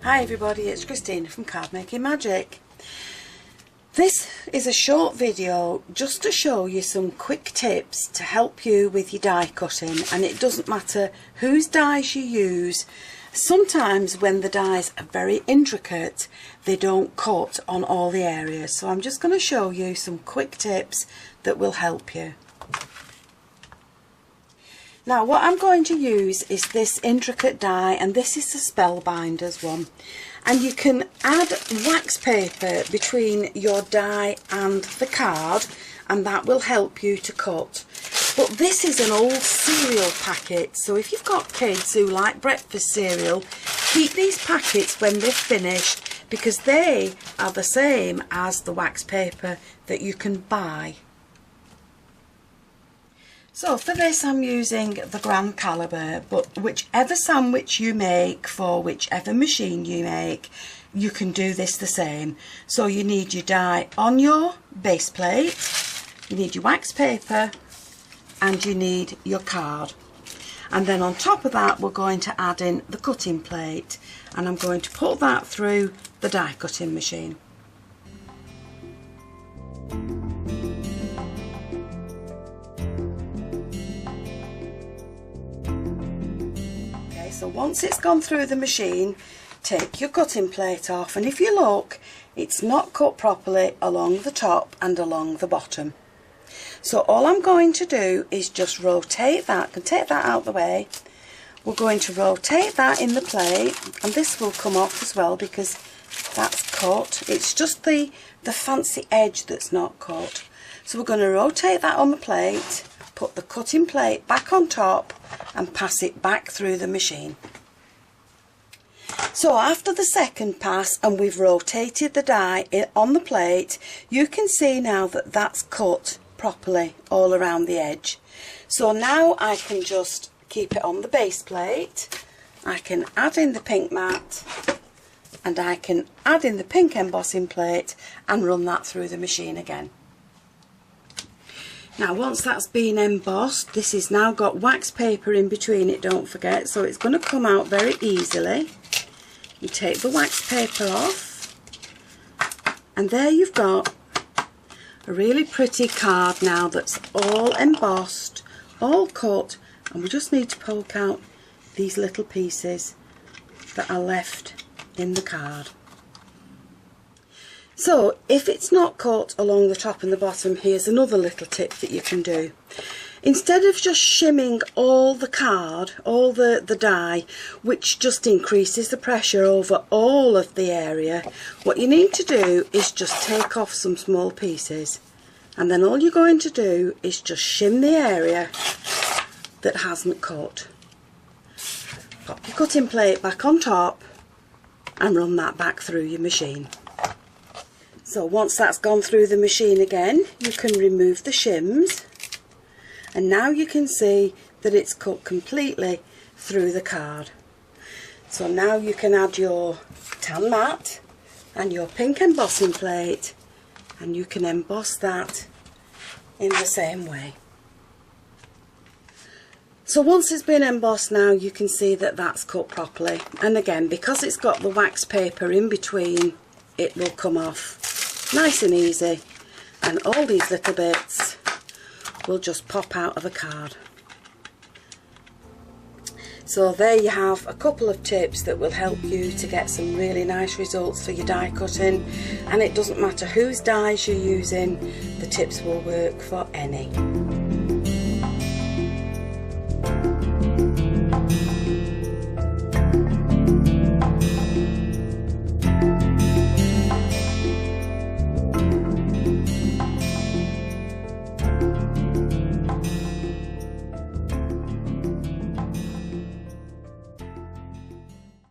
Hi everybody, it's Christine from Card Making Magic. This is a short video just to show you some quick tips to help you with your die cutting, and it doesn't matter whose dies you use. Sometimes when the dies are very intricate, they don't cut on all the areas, so I'm just going to show you some quick tips that will help you. Now what I'm going to use is this intricate die, and this is the Spellbinders one, and you can add wax paper between your die and the card and that will help you to cut. But this is an old cereal packet, so if you've got kids who like breakfast cereal, keep these packets when they're finished, because they are the same as the wax paper that you can buy. So for this I'm using the Grand Caliber, but whichever sandwich you make for whichever machine you make, you can do this the same. So you need your die on your base plate, you need your wax paper, and you need your card. And then on top of that we're going to add in the cutting plate, and I'm going to put that through the die cutting machine. So once it's gone through the machine, take your cutting plate off, and if you look, it's not cut properly along the top and along the bottom. So all I'm going to do is just rotate that. I can take that out of the way. We're going to rotate that in the plate, and this will come off as well because that's cut. It's just the fancy edge that's not cut. So we're going to rotate that on the plate, put the cutting plate back on top and pass it back through the machine. So after the second pass and we've rotated the die on the plate, you can see now that that's cut properly all around the edge. So now I can just keep it on the base plate, I can add in the pink mat, and I can add in the pink embossing plate and run that through the machine again. Now once that's been embossed, this has now got wax paper in between it, don't forget, so it's going to come out very easily. You take the wax paper off, and there you've got a really pretty card now that's all embossed, all cut, and we just need to poke out these little pieces that are left in the card. So if it's not cut along the top and the bottom, here's another little tip that you can do. Instead of just shimming all the card, all the die, which just increases the pressure over all of the area, what you need to do is just take off some small pieces, and then all you're going to do is just shim the area that hasn't cut. Pop your cutting plate back on top and run that back through your machine. So once that's gone through the machine again, you can remove the shims, and now you can see that it's cut completely through the card. So now you can add your tan mat and your pink embossing plate, and you can emboss that in the same way. So once it's been embossed now, you can see that that's cut properly, and again, because it's got the wax paper in between, it will come off nice and easy, and all these little bits will just pop out of a card. So there you have a couple of tips that will help you to get some really nice results for your die cutting, and it doesn't matter whose dies you're using, the tips will work for any.